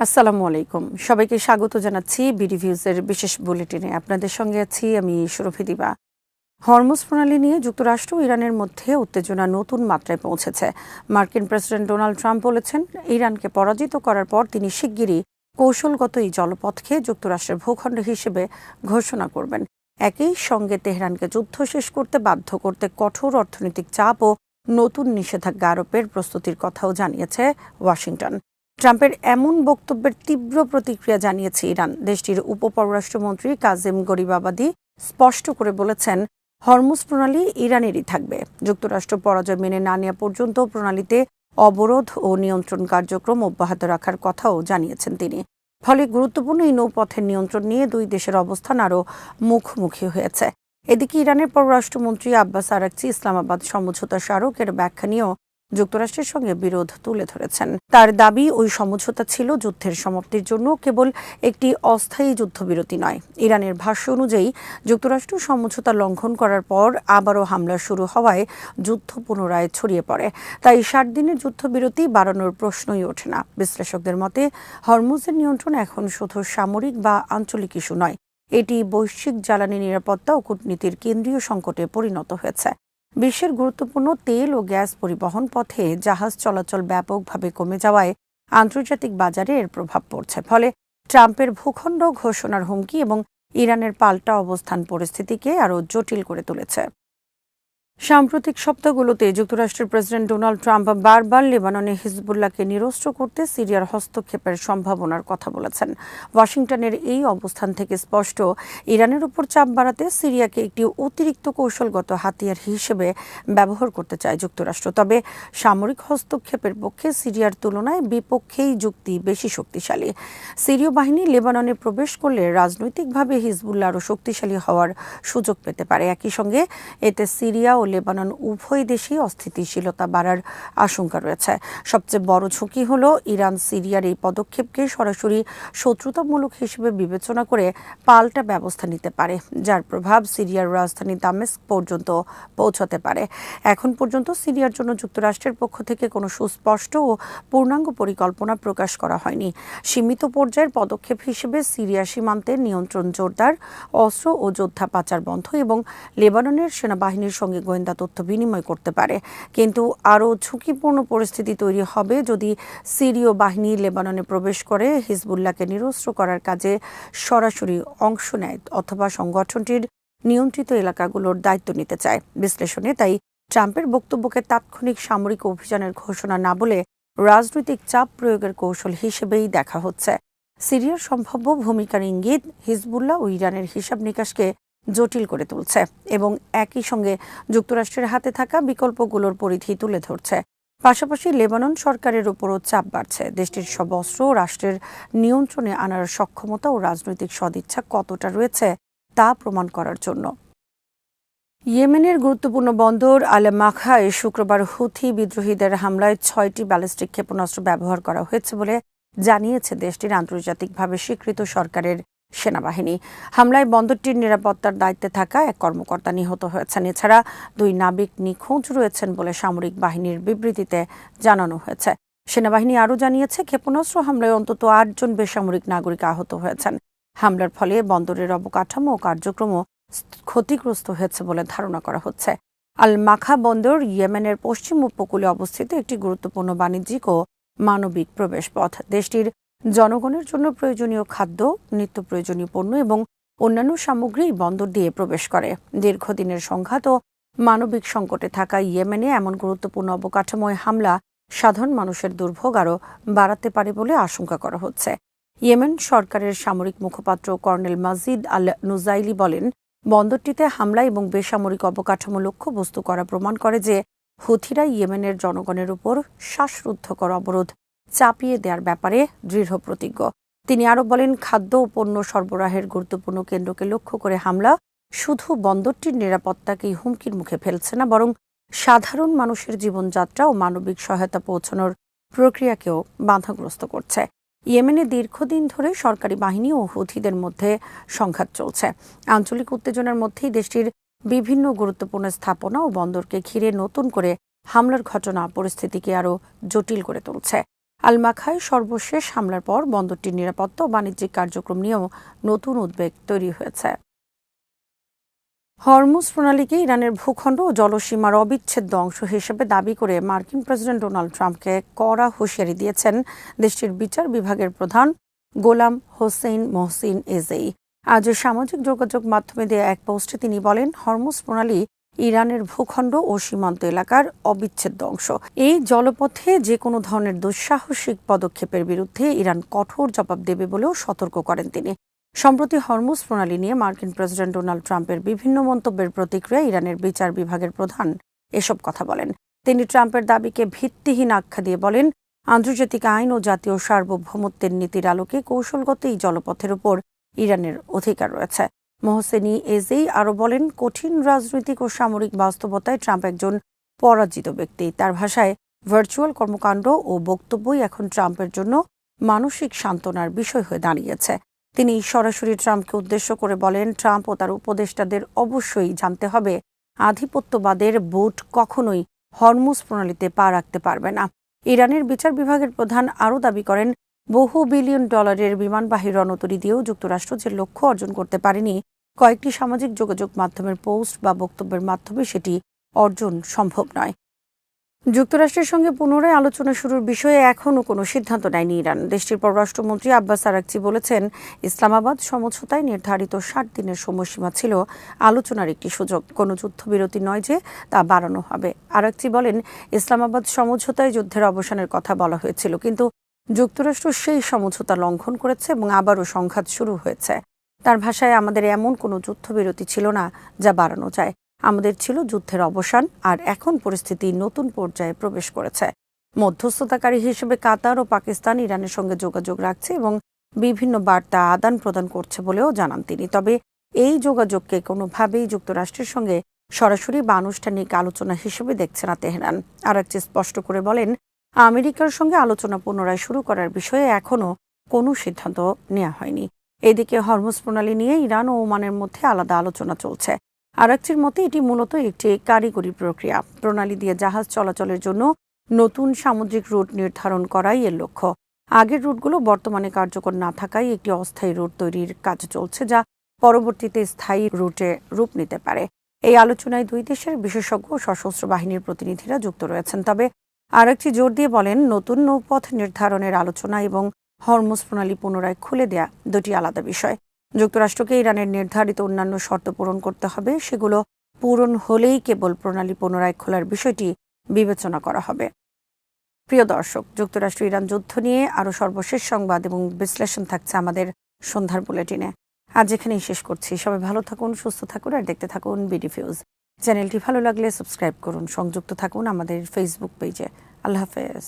আসসালামু আলাইকুম। সবাইকে স্বাগত জানাচ্ছি বিডিভিউজের বিশেষ বুলেটিনে। আপনাদের সঙ্গে আছি আমি সুরভি দিবা। হরমুজ প্রণালী নিয়ে যুক্তরাষ্ট্র ও ইরানের মধ্যে উত্তেজনা নতুন মাত্রায় পৌঁছেছে। মার্কিন প্রেসিডেন্ট ডোনাল্ড ট্রাম্প বলেছেন, ইরানকে পরাজিত করার পর তিনি শিগগিরই কৌশলগত এই জলপথকে যুক্তরাষ্ট্রের ভূখণ্ড হিসেবে ঘোষণা করবেন। একই সঙ্গে তেহরানকে যুদ্ধ শেষ করতে বাধ্য করতে কঠোর অর্থনৈতিক চাপ ও নতুন নিষেধাজ্ঞা আরোপের প্রস্তুতির কথাও জানিয়েছে ওয়াশিংটন। ট্রাম্পের এমন বক্তব্যের তীব্র প্রতিক্রিয়া জানিয়েছে ইরান। দেশটির উপপররাষ্ট্রমন্ত্রী কাজেম গরিবাবাদি স্পষ্ট করে বলেছেন, হরমুজ প্রণালী ইরানেরই থাকবে। যুক্তরাষ্ট্র পরাজয় মেনে না নেওয়া পর্যন্ত প্রণালীতে অবরোধ ও নিয়ন্ত্রণ কার্যক্রম অব্যাহত রাখার কথাও জানিয়েছেন তিনি। ফলে গুরুত্বপূর্ণ এই নৌপথের নিয়ন্ত্রণ নিয়ে দুই দেশের অবস্থান আরও মুখোমুখি হয়েছে। এদিকে ইরানের পররাষ্ট্রমন্ত্রী আব্বাস আরাকচি ইসলামাবাদ সমঝোতা স্মারকের ব্যাখ্যা নিয়েও যুক্তরাষ্ট্রের সঙ্গে বিরোধ তুলে ধরেছেন। তার দাবি, ওই সমঝোতা ছিল যুদ্ধের সমাপ্তির জন্য কেবল একটি অস্থায়ী যুদ্ধবিরতি নয়। ইরানের ভাষ্য অনুযায়ী যুক্তরাষ্ট্র সমঝোতা লঙ্ঘন করার পর আবারও হামলা শুরু হওয়ায় যুদ্ধ পুনরায় ছড়িয়ে পড়ে। তাই 60 দিনের যুদ্ধবিরতি বাড়ানোর প্রশ্নই ওঠে না। বিশ্লেষকদের মতে, হরমুজের নিয়ন্ত্রণ এখন শুধু সামরিক বা আঞ্চলিক ইস্যু নয়, এটি বৈশ্বিক জ্বালানি নিরাপত্তা ও কূটনীতির কেন্দ্রীয় সংকটে পরিণত হয়েছে। বিশ্বের গুরুত্বপূর্ণ তেল ও গ্যাস পরিবহন পথে জাহাজ চলাচল ব্যাপকভাবে কমে যাওয়ায় আন্তর্জাতিক বাজারে এর প্রভাব পড়ছে। ফলে ট্রাম্পের ভূখণ্ড ঘোষণার হুমকি এবং ইরানের পাল্টা অবস্থান পরিস্থিতিকে আরও জটিল করে তুলেছে। সাম্প্রতিক সপ্তাহগুলোতে যুক্তরাষ্ট্রের প্রেসিডেন্ট ডোনাল্ড ট্রাম্প বারবার লেবাননে হিজবুল্লাহকে নিরস্ত্র করতে সিরিয়ার হস্তক্ষেপের সম্ভাবনার কথা বলেছেন। ওয়াশিংটনের এই অবস্থান থেকে স্পষ্ট, ইরানের উপর চাপ বাড়াতে সিরিয়াকে একটি অতিরিক্ত কৌশলগত হাতিয়ার হিসেবে ব্যবহার করতে চায় যুক্তরাষ্ট্র। তবে সামরিক হস্তক্ষেপের পক্ষে সিরিয়ার তুলনায় বিপক্ষেই যুক্তি বেশি শক্তিশালী। সিরীয় বাহিনী লেবাননে প্রবেশ করলে রাজনৈতিকভাবে হিজবুল্লাহ আরও শক্তিশালী হওয়ার সুযোগ পেতে পারে। একই সঙ্গে এতে সিরিয়া ও লেবানন উভয় দেশেই অস্থিতিশীলতা বাড়ার আশঙ্কা রয়েছে। সবচেয়ে বড় ঝুঁকি হলো, ইরান সিরিয়ার এই পদক্ষেপকে সরাসরি শত্রুতামূলক হিসেবে বিবেচনা করে পাল্টা ব্যবস্থা নিতে পারে, যার প্রভাব সিরিয়ার রাজধানী দামেস্ক পর্যন্ত পৌঁছাতে পারে। এখন পর্যন্ত সিরিয়ার জন্য যুক্তরাষ্ট্রের পক্ষ থেকে কোনো সুস্পষ্ট ও পূর্ণাঙ্গ পরিকল্পনা প্রকাশ করা হয়নি। সীমিত পর্যায়ের পদক্ষেপ হিসেবে সিরিয়া সীমান্তে নিয়ন্ত্রণ জোরদার, অস্ত্র ও যোদ্ধা পাচার বন্ধ এবং লেবাননের সেনাবাহিনীর সঙ্গে গোয়েন্দা তথ্য বিনিময় করতে পারে। কিন্তু আরও ঝুঁকিপূর্ণ পরিস্থিতি তৈরি হবে যদি সিরীয় বাহিনী লেবাননে প্রবেশ করে হিজবুল্লাহকে নিরস্ত্র করার কাজে সরাসরি অংশ নেয় অথবা সংগঠনটির নিয়ন্ত্রিত এলাকাগুলোর দায়িত্ব নিতে চায়। বিশ্লেষণে তাই ট্রাম্পের বক্তব্যকে তাৎক্ষণিক সামরিক অভিযানের ঘোষণা না বলে রাজনৈতিক চাপ প্রয়োগের কৌশল হিসেবেই দেখা হচ্ছে। সিরিয়ার সম্ভাব্য ভূমিকার ইঙ্গিত হিজবুল্লাহ ও ইরানের হিসাব নিকাশকে জটিল করে তুলছে এবং একই সঙ্গে যুক্তরাষ্ট্রের হাতে থাকা বিকল্পগুলোর পরিধি তুলে ধরছে। পাশাপাশি লেবানন সরকারের উপরও চাপ বাড়ছে। দেশটির সব অস্ত্র রাষ্ট্রের নিয়ন্ত্রণে আনার সক্ষমতা ও রাজনৈতিক সদিচ্ছা কতটা রয়েছে তা প্রমাণ করার জন্য। ইয়েমেনের গুরুত্বপূর্ণ বন্দর আল মাখায় শুক্রবার হুথি বিদ্রোহীদের হামলায় 6টি ব্যালিস্টিক ক্ষেপণাস্ত্র ব্যবহার করা হয়েছে বলে জানিয়েছে দেশটির আন্তর্জাতিকভাবে স্বীকৃত সরকারের সেনাবাহিনী। হামলায় বন্দরটির নিরাপত্তার দায়িত্বে থাকা এক কর্মকর্তা নিহত হয়েছেন। এছাড়া 2 নাবিক নিখোঁজ রয়েছেন বলে সামরিক বাহিনীর বিবৃতিতে জানানো হয়েছে। সেনাবাহিনী আরও জানিয়েছে, ক্ষেপণাস্ত্র হামলায় অন্তত 8 জন বেসামরিক নাগরিক আহত হয়েছেন। হামলার ফলে বন্দরের অবকাঠামো ও কার্যক্রমও ক্ষতিগ্রস্ত হয়েছে বলে ধারণা করা হচ্ছে। আল মাখা বন্দর ইয়েমেনের পশ্চিম উপকূলে অবস্থিত একটি গুরুত্বপূর্ণ বাণিজ্যিক ও মানবিক প্রবেশপথ। দেশটির জনগণের জন্য প্রয়োজনীয় খাদ্য, নিত্য প্রয়োজনীয় পণ্য এবং অন্যান্য সামগ্রী বন্দর দিয়ে প্রবেশ করে। দীর্ঘদিনের সংঘাত ও মানবিক সংকটে থাকা ইয়েমেনে এমন গুরুত্বপূর্ণ অবকাঠামোয় হামলা সাধারণ মানুষের দুর্ভোগ আরও বাড়াতে পারে বলে আশঙ্কা করা হচ্ছে। ইয়েমেন সরকারের সামরিক মুখপাত্র কর্নেল মাজিদ আল নুজাইলি বলেন, বন্দরটিতে হামলা এবং বেসামরিক অবকাঠামো লক্ষ্যবস্তু করা প্রমাণ করে যে হুথিরা ইয়েমেনের জনগণের উপর শ্বাসরুদ্ধকর অবরোধ চাপিয়ে দেওয়ার ব্যাপারে দৃঢ় প্রতিজ্ঞ। তিনি আরও বলেন, খাদ্য ও পণ্য সরবরাহের গুরুত্বপূর্ণ কেন্দ্রকে লক্ষ্য করে হামলা শুধু বন্দরটির নিরাপত্তাকেই হুমকির মুখে ফেলছে না, বরং সাধারণ মানুষের জীবনযাত্রা ও মানবিক সহায়তা পৌঁছানোর প্রক্রিয়াকেও বাধাগ্রস্ত করছে। ইয়েমেনে দীর্ঘদিন ধরে সরকারি বাহিনী ও হুথিদের মধ্যে সংঘাত চলছে। আঞ্চলিক উত্তেজনার মধ্যেই দেশটির বিভিন্ন গুরুত্বপূর্ণ স্থাপনা ও বন্দরকে ঘিরে নতুন করে হামলার ঘটনা পরিস্থিতিকে আরও জটিল করে তুলছে। আল মাখায় সর্বশেষ হামলার পর বন্দরটির নিরাপত্তা ও বাণিজ্যিক কার্যক্রম নিয়েও নতুন উদ্বেগ তৈরি হয়েছে। হরমুজ প্রণালীকে ইরানের ভূখণ্ড ও জলসীমার অবিচ্ছেদ্য অংশ হিসেবে দাবি করে মার্কিন প্রেসিডেন্ট ডোনাল্ড ট্রাম্পকে কড়া হুঁশিয়ারি দিয়েছেন দেশটির বিচার বিভাগের প্রধান গোলাম হোসেইন মোহসিন এজেই। আজ সামাজিক যোগাযোগ মাধ্যমে দেয়া এক পোস্টে তিনি বলেন, হরমুজ প্রণালী ইরানের ভূখণ্ড ও সীমান্ত এলাকার অবিচ্ছেদ্য অংশ। এই জলপথে যে কোনো ধরনের দুঃসাহসিক পদক্ষেপের বিরুদ্ধে ইরান কঠোর জবাব দেবে বলেও সতর্ক করেন তিনি। সম্প্রতি হরমুজ প্রণালী নিয়ে মার্কিন প্রেসিডেন্ট ডোনাল্ড ট্রাম্পের বিভিন্ন মন্তব্যের প্রতিক্রিয়ায় ইরানের বিচার বিভাগের প্রধান এসব কথা বলেন। তিনি ট্রাম্পের দাবিকে ভিত্তিহীন আখ্যা দিয়ে বলেন, আন্তর্জাতিক আইন ও জাতীয় সার্বভৌমত্বের নীতির আলোকে কৌশলগত এই জলপথের উপর ইরানের অধিকার রয়েছে। মোহসেনি এজেই আরও বলেন, কঠিন রাজনৈতিক ও সামরিক বাস্তবতায় ট্রাম্প একজন পরাজিত ব্যক্তি। তার ভাষায়, ভার্চুয়াল কর্মকাণ্ড ও বক্তব্যই এখন ট্রাম্পের জন্য মানসিক সান্ত্বনার বিষয় হয়ে দাঁড়িয়েছে। তিনি সরাসরি ট্রাম্পকে উদ্দেশ্য করে বলেন, ট্রাম্প ও তার উপদেষ্টাদের অবশ্যই জানতে হবে, আধিপত্যবাদের বুট কখনোই হরমুজ প্রণালীতে পা রাখতে পারবে না। ইরানের বিচার বিভাগের প্রধান আরও দাবি করেন, বহু বিলিয়ন ডলারের বিমানবাহী রণতরী দিয়েও যুক্তরাষ্ট্র যে লক্ষ্য অর্জন করতে পারেনি, কয়েকটি সামাজিক যোগাযোগ মাধ্যমের পোস্ট বা বক্তব্যের মাধ্যমে সেটি অর্জন সম্ভব নয়। যুক্তরাষ্ট্রের সঙ্গে পুনরায় আলোচনা শুরুর বিষয়ে এখনও কোনো সিদ্ধান্ত নেয়নি ইরান। দেশটির পররাষ্ট্রমন্ত্রী আব্বাস আরাকচি বলেছেন, ইসলামাবাদ সমঝোতায় নির্ধারিত 60 দিনের সময়সীমা ছিল আলোচনার একটি সুযোগ, কোনো যুদ্ধবিরতি নয় যে তা বাড়ানো হবে। আরাকচি বলেন, ইসলামাবাদ সমঝোতায় যুদ্ধের অবসানের কথা বলা হয়েছিল, কিন্তু যুক্তরাষ্ট্র সেই সমঝোতা লঙ্ঘন করেছে এবং আবারও সংঘাত শুরু হয়েছে। তার ভাষায়, আমাদের এমন কোনো যুদ্ধবিরতি ছিল না যা বাড়ানো যায়। আমাদের ছিল যুদ্ধের অবসান, আর এখন পরিস্থিতি নতুন পর্যায়ে প্রবেশ করেছে। মধ্যস্থতাকারী হিসেবে কাতার ও পাকিস্তান ইরানের সঙ্গে যোগাযোগ রাখছে এবং বিভিন্ন বার্তা আদান প্রদান করছে বলেও জানান তিনি। তবে এই যোগাযোগকে কোনোভাবেই যুক্তরাষ্ট্রের সঙ্গে সরাসরি বা আনুষ্ঠানিক আলোচনা হিসেবে দেখছে না তেহরান। আরাকচি স্পষ্ট করে বলেন, আমেরিকার সঙ্গে আলোচনা পুনরায় শুরু করার বিষয়ে এখনও কোনো সিদ্ধান্ত নেওয়া হয়নি। এদিকে হরমুজ প্রণালী নিয়ে ইরান ও ওমানের মধ্যে আলাদা আলোচনা চলছে। আরাকচির মতে, এটি মূলত একটি কারিগরি প্রক্রিয়া। প্রণালী দিয়ে জাহাজ চলাচলের জন্য নতুন সামুদ্রিক রুট নির্ধারণ করাই এর লক্ষ্য। আগের রুটগুলো বর্তমানে কার্যকর না থাকায় একটি অস্থায়ী রুট তৈরির কাজ চলছে, যা পরবর্তীতে স্থায়ী রুটে রূপ নিতে পারে। এই আলোচনায় দুই দেশের বিশেষজ্ঞ ও সশস্ত্র বাহিনীর প্রতিনিধিরা যুক্ত রয়েছেন। তবে আরাকচি জোর দিয়ে বলেন, নতুন নৌপথ নির্ধারণের আলোচনা এবং হরমুজ প্রণালী পুনরায় খুলে দেয়া দুটি আলাদা বিষয়। যুক্তরাষ্ট্রকে ইরানের নির্ধারিত অন্যান্য শর্ত পূরণ করতে হবে, সেগুলো পূরণ হলেই কেবল প্রণালী পুনরায় খোলার বিষয়টি বিবেচনা করা হবে। প্রিয় দর্শক, যুক্তরাষ্ট্র ইরান যুদ্ধ নিয়ে আরও সর্বশেষ সংবাদ এবং বিশ্লেষণ থাকছে আমাদের সন্ধ্যার বুলেটিনে। আজ এখানেই শেষ করছি। সবাই ভালো থাকুন, সুস্থ থাকুন আর দেখতে থাকুন বিডি ভিউজ। চ্যানেলটি ভালো লাগলে সাবস্ক্রাইব করুন, সংযুক্ত থাকুন আমাদের ফেসবুক পেজে। আল্লাহ হাফেজ।